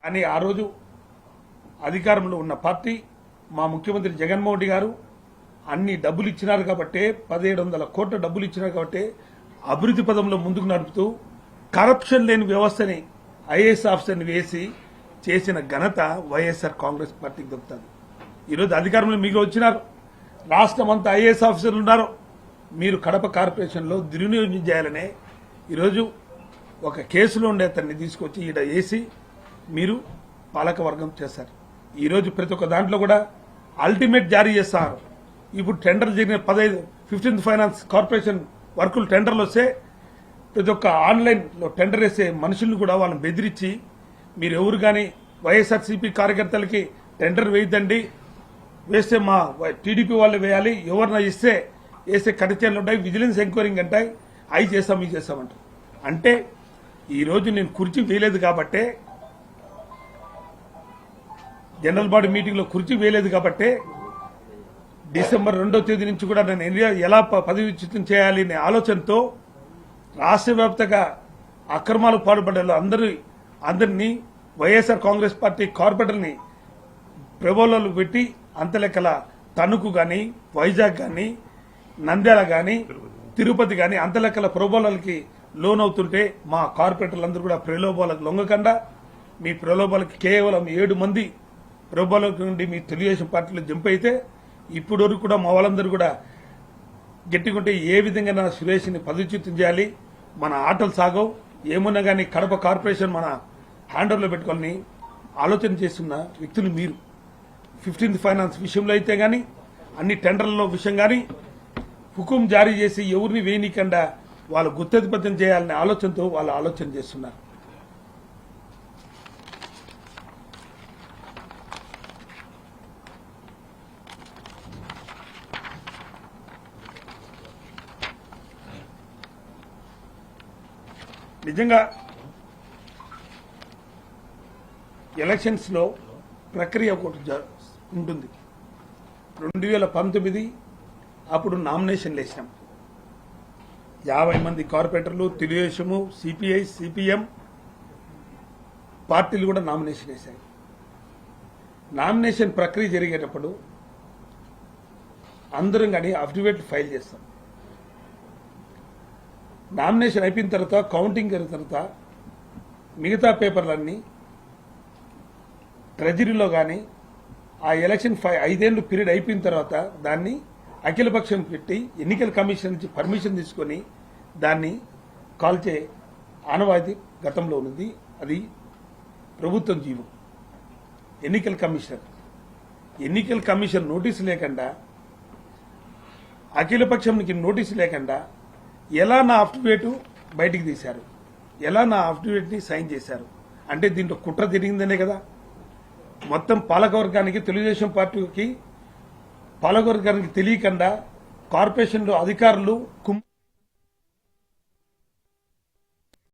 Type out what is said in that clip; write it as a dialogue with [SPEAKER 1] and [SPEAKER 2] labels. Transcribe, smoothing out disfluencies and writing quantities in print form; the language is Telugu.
[SPEAKER 1] అని ఆ రోజు అధికారంలో ఉన్న పార్టీ మా ముఖ్యమంత్రి జగన్మోహన్ రెడ్డి గారు అన్ని డబ్బులు ఇచ్చినారు కాబట్టి 1700 కోట్ల డబ్బులు ఇచ్చినారు కాబట్టి అభివృద్ధి పదంలో ముందుకు నడుపుతూ కరప్షన్ లేని వ్యవస్థని ఐఏఎస్ ఆఫీసర్ని వేసి చేసిన ఘనత వైఎస్ఆర్ కాంగ్రెస్ పార్టీకి దొరుకుతుంది. ఈరోజు అధికారంలో మీకు వచ్చినారు, రాష్ట్రం అంతా ఐఏఎస్ ఆఫీసర్లు ఉన్నారు. మీరు కడప కార్పొరేషన్లో దుర్వినియోగం చేయాలనే ఈరోజు ఒక కేసులో ఉండే అతన్ని తీసుకొచ్చి ఈడ వేసి మీరు పాలకవర్గం చేశారు. ఈరోజు ప్రతి ఒక్క దాంట్లో కూడా అల్టిమేట్ జారీ చేస్తారు. ఇప్పుడు టెండర్ జరిగిన 15th ఫైనాన్స్ కార్పొరేషన్ వర్కులు టెండర్లు వస్తే ప్రతి ఒక్క ఆన్లైన్లో టెండర్ వేసే మనుషులను కూడా వాళ్ళని బెదిరించి మీరు ఎవరు కానీ వైఎస్ఆర్సీపీ కార్యకర్తలకి టెండర్ వేయద్దండి, వేస్తే మా టీడీపీ వాళ్ళు వేయాలి, ఎవరిన ఇస్తే వేసే కడిచేళ్ళు ఉంటాయి, విజిలెన్స్ ఎంక్వైరింగ్ అంటాయి, అవి చేస్తాం ఇవి చేస్తామంటారు. అంటే ఈరోజు నేను కుర్చీ వేయలేదు కాబట్టే, జనరల్ బాడీ మీటింగ్లో కుర్చీ వేయలేదు కాబట్టే డిసెంబర్ 2వ తేదీ నుంచి కూడా నేను ఎలా పదవిచ్యుతం చేయాలి అనే ఆలోచనతో రాష్ట్ర వ్యాప్తంగా అక్రమాలు పాల్పడ్డ అందరినీ వైఎస్ఆర్ కాంగ్రెస్ పార్టీ కార్పొరేటర్ని ప్రబోధాలు పెట్టి అంతలెక్కల తణుకు కానీ, వైజాగ్ కానీ, నంద్యాల కానీ, తిరుపతి కానీ అంతలెక్కల ప్రబోధాలకి లోన్ అవుతుంటే మా కార్పొరేటర్లందరూ కూడా ప్రలోభాలకు లొంగకుండా మీ ప్రలోభాలకి కేవలం 7 మంది ప్రలోభాల నుండి మీ తెలుగుదేశం పార్టీలో జంప్ అయితే ఇప్పటి వరకు కూడా మా వాళ్ళందరూ కూడా గట్టిగుంటే ఏ విధంగా సురేష్ని పదవిచ్యుతం చేయాలి, మన ఆటలు సాగవు, ఏమున్నా కానీ కడప కార్పొరేషన్ మన హ్యాండర్లో పెట్టుకోవాలని ఆలోచన చేస్తున్న వ్యక్తులు మీరు. 15th ఫైనాన్స్ విషయంలో అయితే కానీ అన్ని టెండర్లలో విషయం కానీ హుకుం జారీ చేసి ఎవరిని వేయనీకుండా వాళ్ళు గుత్తేధిపత్యం చేయాలనే ఆలోచనతో వాళ్ళు ఆలోచన చేస్తున్నారు. నిజంగా ఎలక్షన్స్లో ప్రక్రియ ఒకటి ఉంటుంది. 2019 అప్పుడు నామినేషన్లు వేసినాం. 50 మంది కార్పొరేటర్లు, తెలుగుదేశము, సిపిఐ, సిపిఎం పార్టీలు కూడా నామినేషన్ వేశాయి. నామినేషన్ ప్రక్రియ జరిగేటప్పుడు అందరం కానీ అఫిడవిట్లు ఫైల్ చేస్తాం. నామినేషన్ అయిపోయిన తర్వాత కౌంటింగ్ అయిన తర్వాత మిగతా పేపర్లన్నీ ట్రెజరీలో కానీ ఆ ఎలక్షన్ 5 ఏళ్ళు పీరియడ్ అయిపోయిన తర్వాత దాన్ని అఖిలపక్షం పెట్టి ఎన్నికల కమిషన్ నుంచి పర్మిషన్ తీసుకొని దాన్ని కాల్చే ఆనవాయితీ గతంలో ఉన్నది. అది ప్రభుత్వం జీవం. ఎన్నికల కమిషన్ నోటీసు లేకుండా, అఖిలపక్షంకి నోటీసు లేకుండా ఎలా నా అఫిడవిట్ బయటికి తీశారు, ఎలా నా అఫిడవిట్ని సైన్ చేశారు అంటే దీంట్లో కుట్ర జరిగిందనే కదా. మొత్తం పాలకవర్గానికి, తెలుగుదేశం పార్టీకి పాలకవర్గానికి తెలియకుండా కార్పొరేషన్లో అధికారులు